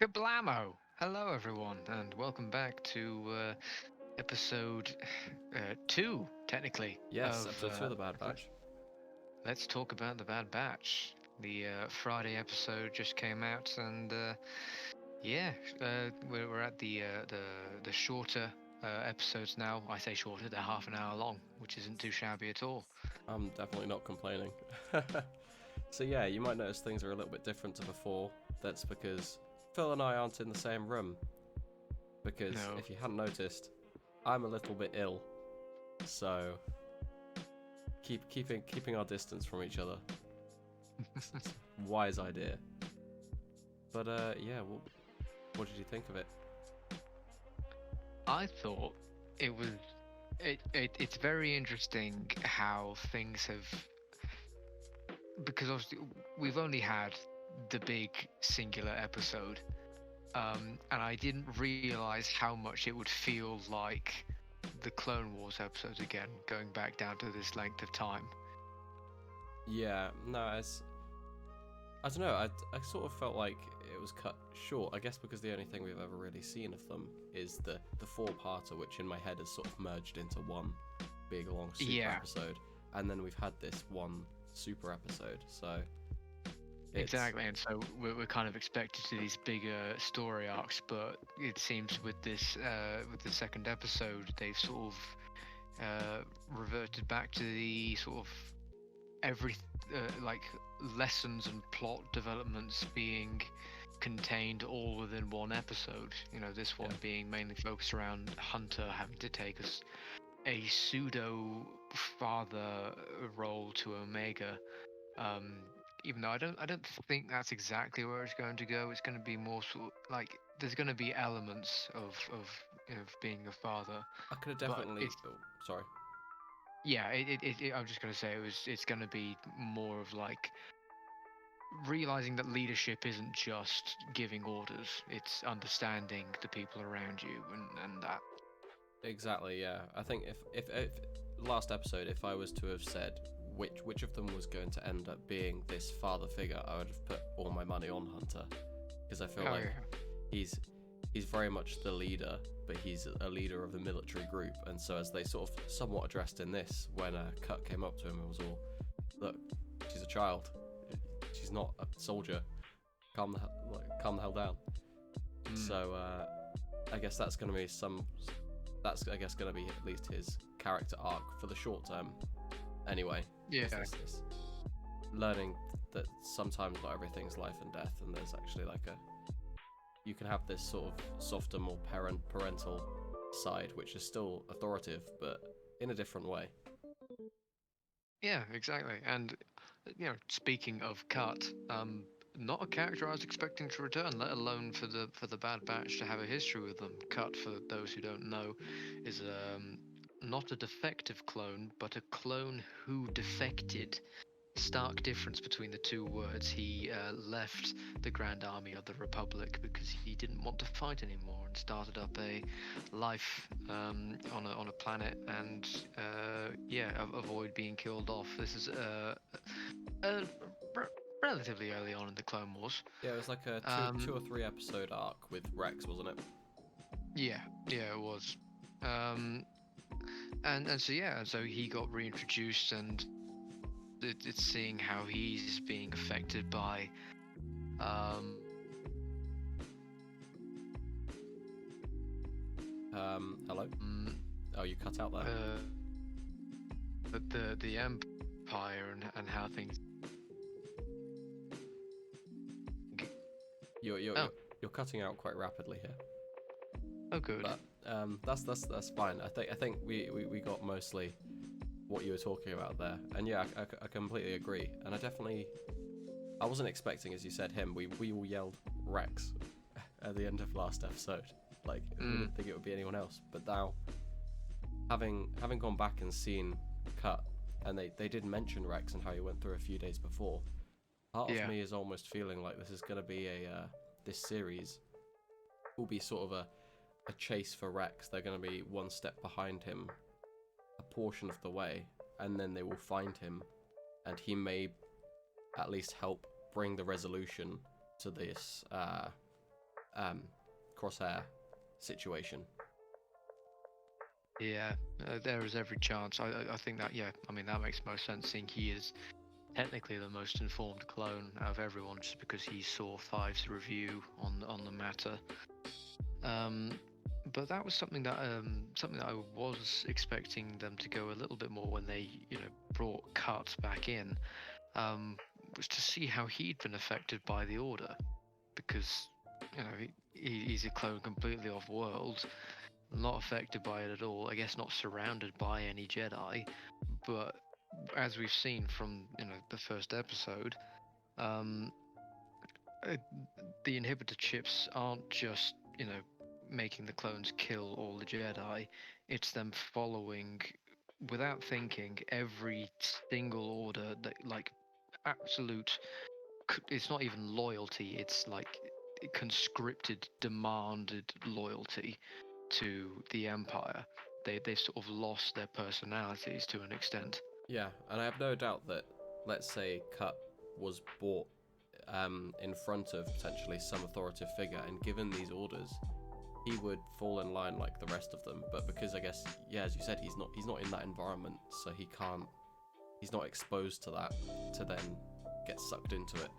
Kablamo! Hello, everyone, and welcome back to episode two, technically, Yes, of episode 2 of the Bad Batch. Let's Talk About the Bad Batch. The Friday episode just came out, and yeah, we're at the shorter episodes now. I say shorter; they're half an hour long, which isn't too shabby at all. I'm definitely not complaining. So yeah, you might notice things are a little bit different to before. That's because Phil and I aren't in the same room. Because No, if you hadn't noticed, I'm a little bit ill. So keeping our distance from each other. It's a wise idea. But yeah, what did you think of it? I thought it was it's very interesting how things have, because obviously we've only had the big singular episode, and I didn't realize how much it would feel like the Clone Wars episodes again, going back down to this length of time. Yeah, no, I don't know. I sort of felt like it was cut short. I guess because the only thing we've ever really seen of them is the four-parter, which in my head has sort of merged into one big long super Yeah, episode, and then we've had this one super episode. So it's exactly. And so we're kind of expected to these bigger story arcs, but it seems with the second episode, they've sort of reverted back to the sort of every like lessons and plot developments being contained all within one episode. You know, this one yeah, being mainly focused around Hunter having to take a pseudo father role to Omega. Um, Even though I don't think that's exactly where it's going to go. It's going to be more sort like there's going to be elements of being a father, I could have but definitely. it's Oh, sorry. yeah. I'm just going to say it's going to be more of like realizing that leadership isn't just giving orders, it's understanding the people around you and that. Exactly. Yeah. I think if last episode, if I was to have said which of them was going to end up being this father figure, I would have put all my money on Hunter because I feel Oh like yeah. he's he's very much the leader, but he's a leader of the military group. And so as they sort of somewhat addressed in this, when Cut came up to him, it was all, look, she's a child, she's not a soldier. Calm the hell down. Mm, So I guess that's going to be some. That's I guess going to be at least his character arc for the short term. Anyway, yeah. is this learning that sometimes not everything's life and death, and there's actually like a you can have this sort of softer, more parental side, which is still authoritative, but in a different way. Yeah, exactly. And you know, speaking of Cut, not a character I was expecting to return, let alone for the Bad Batch to have a history with them. Cut, for those who don't know, is not a defective clone, but a clone who defected. Stark difference between the two words. He left the Grand Army of the Republic because he didn't want to fight anymore and started up a life on a planet and yeah, avoid being killed off. This is uh, r- relatively early on in the Clone Wars. Yeah, it was like a two Um, or three episode arc with Rex, wasn't it? yeah, yeah, it was. Um, and so yeah, so he got reintroduced, and it's seeing how he's being affected by um, Hello. mm, Oh, you cut out there. the empire and how things. You're you're Oh, you're, you're cutting out quite rapidly here. oh, good. But that's fine. I think we got mostly what you were talking about there, and yeah, I completely agree. And I wasn't expecting, as you said, him. We all yelled Rex at the end of last episode. Like we Mm, didn't think it would be anyone else. But now, having gone back and seen Cut, and they did mention Rex and how he went through a few days before. Part of yeah, me is almost feeling like this is going to be this series will be sort of a chase for Rex. They're going to be one step behind him a portion of the way, and then they will find him, and he may at least help bring the resolution to this Crosshair situation. Yeah, there is every chance. I think that, yeah, I mean, that makes most sense, seeing he is technically the most informed clone out of everyone, just because he saw Five's review on the matter. But that was something that I was expecting them to go a little bit more when they, brought Cut back in, um, was to see how he'd been affected by the Order, because he's a clone completely off-world, not affected by it at all. I guess not surrounded by any Jedi, but as we've seen from the first episode, um, uh, the inhibitor chips aren't just making the clones kill all the Jedi. It's them following, without thinking, every single order that, like, absolute. It's not even loyalty. It's like conscripted, demanded loyalty to the Empire. They sort of lost their personalities to an extent. Yeah, and I have no doubt that, let's say, Cut was brought in front of potentially some authoritative figure and given these orders, he would fall in line like the rest of them. But because I guess, yeah, as you said, he's not in that environment, so he's not exposed to that to then get sucked into it.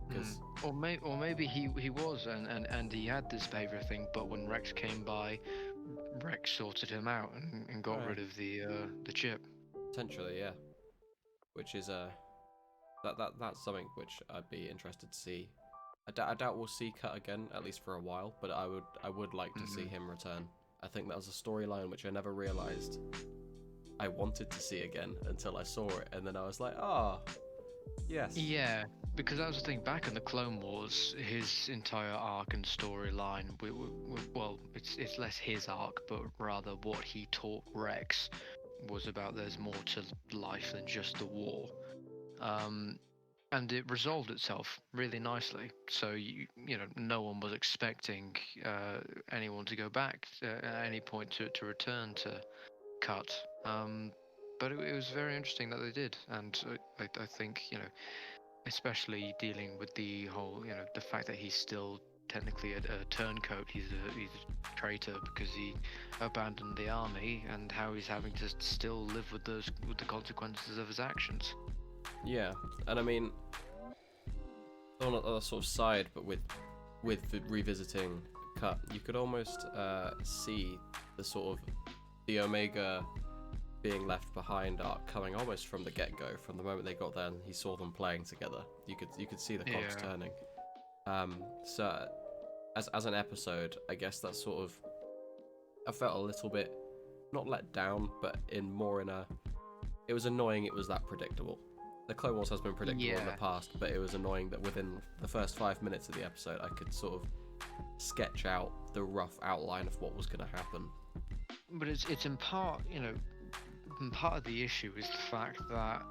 Because or maybe he was, and he had this behavior thing, but when Rex came by, Rex sorted him out and got rid of the chip. potentially, yeah, which is that's something which I'd be interested to see. I doubt we'll see Cut again, at least for a while, but I would like to see him return. I think that was a storyline which I never realized I wanted to see again until I saw it, and then I was like, oh, yes. Yeah, because that was the thing. Back in the Clone Wars, his entire arc and storyline, well, it's less his arc, but rather what he taught Rex was about there's more to life than just the war. And it resolved itself really nicely. So no one was expecting anyone to go back at any point to return to Cut. But it was very interesting that they did, and I think especially dealing with the whole the fact that he's still technically a turncoat. He's a traitor because he abandoned the army, and how he's having to still live with the consequences of his actions. Yeah, and I mean, on a sort of side, but with the revisiting Cut, you could almost see the sort of the Omega being left behind arc coming almost from the get-go, from the moment they got there and he saw them playing together. You could see the cogs turning. So as an episode, I guess that sort of, I felt a little bit not let down, but it was annoying it was that predictable. The Clone Wars has been predictable in the past, but it was annoying that within the first 5 minutes of the episode, I could sort of sketch out the rough outline of what was going to happen. But it's in part, part of the issue is the fact that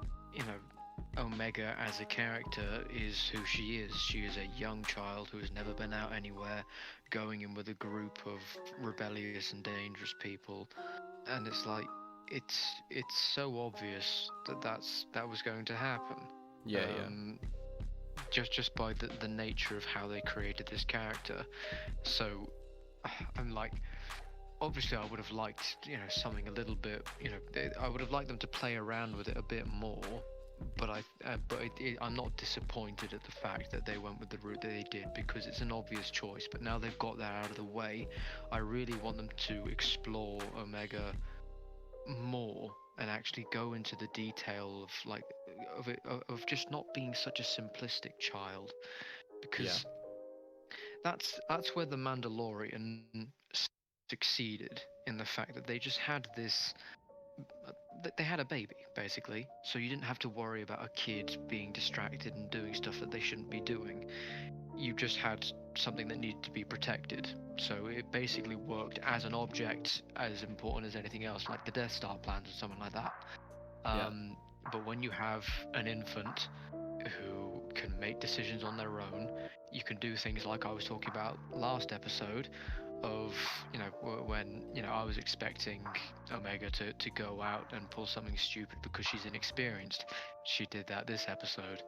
Omega as a character is who she is. She is a young child who has never been out anywhere, going in with a group of rebellious and dangerous people, and it's like it's so obvious that was going to happen. Yeah. Just by the nature of how they created this character. So I'm like, obviously I would have liked something a little bit, I would have liked them to play around with it a bit more, but I'm not disappointed at the fact that they went with the route that they did, because it's an obvious choice. But now they've got that out of the way, I really want them to explore Omega more and actually go into the detail of just not being such a simplistic child, because that's where the Mandalorian succeeded, in the fact that they just had this they had a baby, basically, so you didn't have to worry about a kid being distracted and doing stuff that they shouldn't be doing. You just had something that needed to be protected, so it basically worked as an object as important as anything else, like the Death Star plans or something like that. But when you have an infant who can make decisions on their own, you can do things like I was talking about last episode, of when I was expecting Omega to go out and pull something stupid because she's inexperienced. She did that this episode.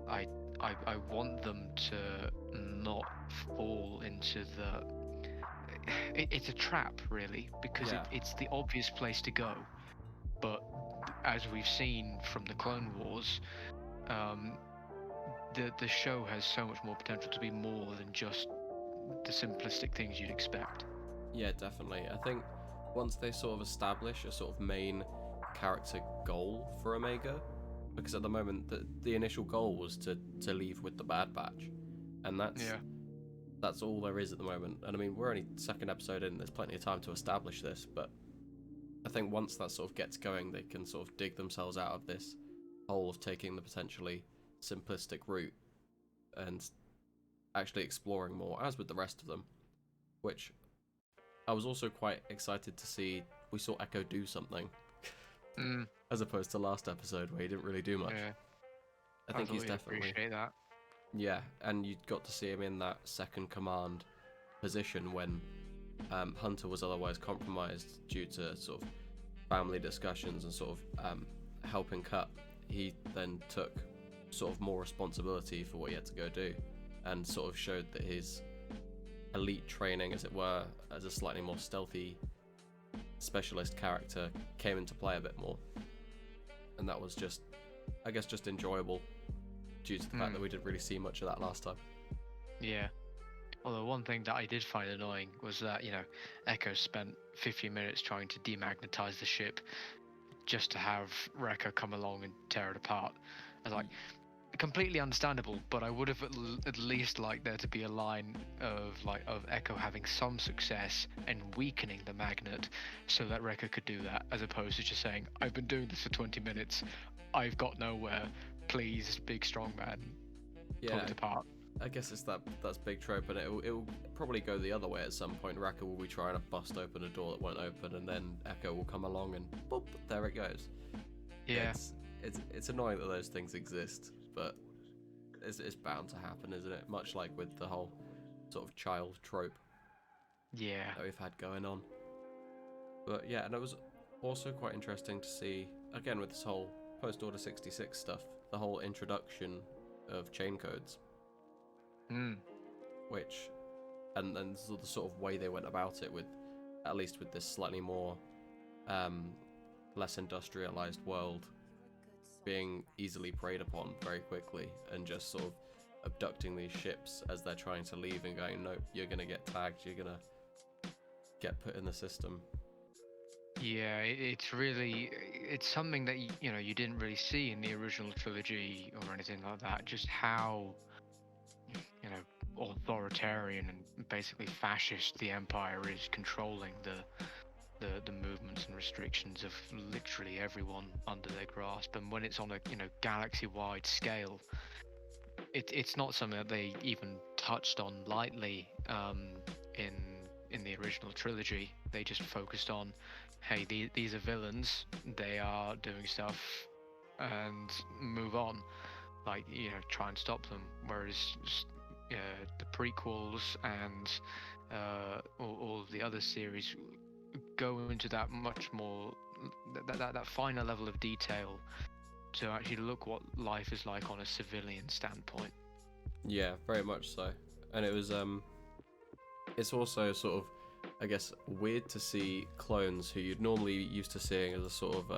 I want them to not fall into the it's a trap really, because Yeah, it's the obvious place to go, but as we've seen from the Clone Wars, um, the show has so much more potential to be more than just the simplistic things you'd expect. yeah, definitely. I think once they sort of establish a sort of main character goal for Omega, because at the moment the initial goal was to leave with the Bad Batch, and Yeah. that's all there is at the moment. And I mean, we're only second episode in, there's plenty of time to establish this, but I think once that sort of gets going, they can sort of dig themselves out of this hole of taking the potentially simplistic route and actually exploring more, as with the rest of them, which I was also quite excited to see. We saw Echo do something, Mm, as opposed to last episode where he didn't really do much. yeah. I I think thought he's you'd definitely, appreciate that. yeah, and you got to see him in that second command position when Hunter was otherwise compromised due to sort of family discussions and sort of helping Cut. He then took sort of more responsibility for what he had to go do, and sort of showed that his elite training, as it were, as a slightly more stealthy specialist character came into play a bit more. And that was just, I guess, just enjoyable due to the fact that we didn't really see much of that last time. Yeah. Although one thing that I did find annoying was that, Echo spent 50 minutes trying to demagnetize the ship just to have Wrecker come along and tear it apart. I was like, completely understandable, but I would have at least liked there to be a line of Echo having some success and weakening the magnet so that Wrecker could do that, as opposed to just saying, I've been doing this for 20 minutes, I've got nowhere, please, big strong man, pull Yeah, it apart. I guess it's that's big trope, and it'll probably go the other way at some point. Wrecker will be trying to bust open a door that won't open, and then Echo will come along and boop, there it goes. Yeah. It's annoying that those things exist, but it's bound to happen, isn't it? Much like with the whole sort of child trope Yeah. that we've had going on. But yeah, and it was also quite interesting to see, again, with this whole post Order 66 stuff, the whole introduction of chain codes, Mm. which, and the sort of way they went about it, with at least with this slightly more less industrialized world being easily preyed upon very quickly, and just sort of abducting these ships as they're trying to leave and going, nope, you're gonna get tagged, you're gonna get put in the system. Yeah, it's something that you didn't really see in the original trilogy or anything like that. Just how authoritarian and basically fascist the Empire is, controlling the movements and restrictions of literally everyone under their grasp. And when it's on a galaxy-wide scale, it's not something that they even touched on lightly in the original trilogy. They just focused on, hey, these are villains. They are doing stuff, and move on. Like, try and stop them. Whereas the prequels and all of the other series go into that much more, that finer level of detail to actually look what life is like on a civilian standpoint. Yeah, very much so. And it was it's also sort of, I guess, weird to see clones who you'd normally used to seeing as a sort of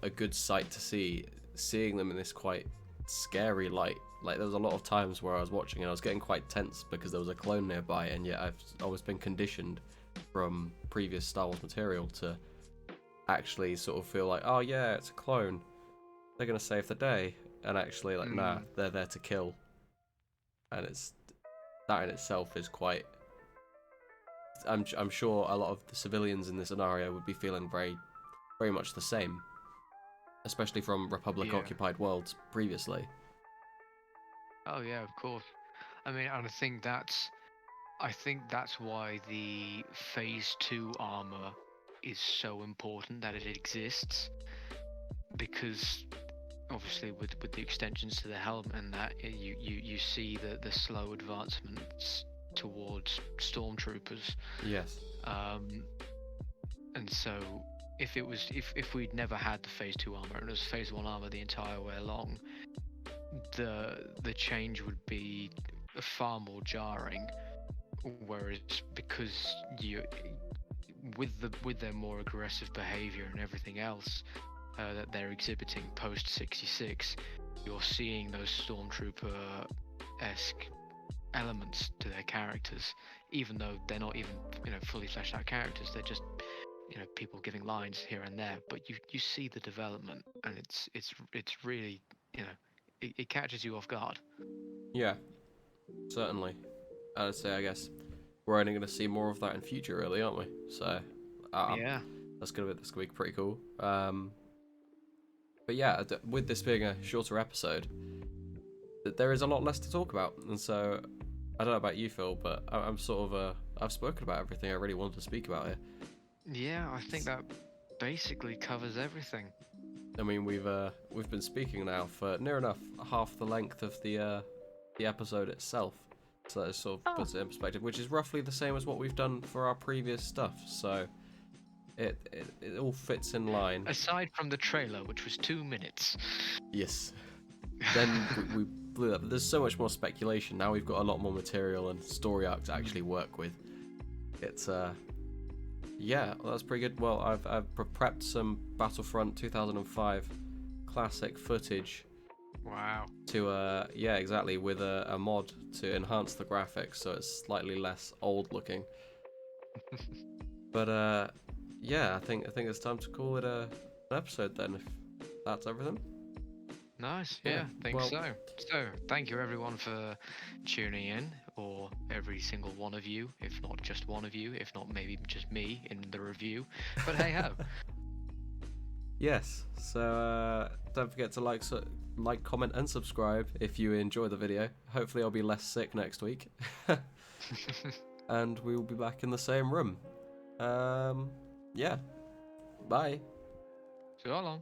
a good sight to see, seeing them in this quite scary light. Like, there was a lot of times where I was watching and I was getting quite tense because there was a clone nearby, and yet I've always been conditioned from previous Star Wars material to actually sort of feel like, oh yeah, it's a clone, they're gonna save the day, and actually, like, nah, they're there to kill. And it's that in itself is quite, I'm sure a lot of the civilians in this scenario would be feeling very, very much the same, especially from Republic Yeah. occupied worlds previously. Oh yeah, of course. I mean, and I think that's why the Phase 2 armor is so important, that it exists, because obviously with the extensions to the helmet and that, you see the slow advancements towards stormtroopers. Yes. And so if we'd never had the Phase 2 armor and it was Phase 1 armor the entire way along, the change would be a far more jarring. Whereas because with their more aggressive behavior and everything else that they're exhibiting post 66, you're seeing those stormtrooper-esque elements to their characters, even though they're not even fully fleshed out characters. They're just people giving lines here and there, but you see the development, and it's really it catches you off guard. Yeah, certainly. I'd say, I guess we're only going to see more of that in future, really, aren't we? So, Yeah. that's gonna be pretty cool. But yeah, with this being a shorter episode, there is a lot less to talk about, and so I don't know about you, Phil, but I'm sort of I've spoken about everything I really wanted to speak about here. Yeah, I think that basically covers everything. I mean, we've been speaking now for near enough half the length of the episode itself, so that sort of puts it in perspective, which is roughly the same as what we've done for our previous stuff. So it all fits in line. Aside from the trailer, which was 2 minutes. Yes. Then we blew up. There's so much more speculation now. We've got a lot more material and story arc to actually work with. It's yeah, well, that's pretty good. Well, I've prepped some Battlefront 2005 classic footage. Wow. To yeah, exactly, with a mod to enhance the graphics so it's slightly less old looking. But yeah, I think it's time to call it an episode then, if that's everything. Nice. Yeah, Yeah, think well- so. So, thank you everyone for tuning in, or every single one of you, if not just one of you, if not maybe just me in the review. But hey ho. Yes, so don't forget to like, comment, and subscribe if you enjoy the video. Hopefully I'll be less sick next week. And we will be back in the same room. Yeah. Bye. So long.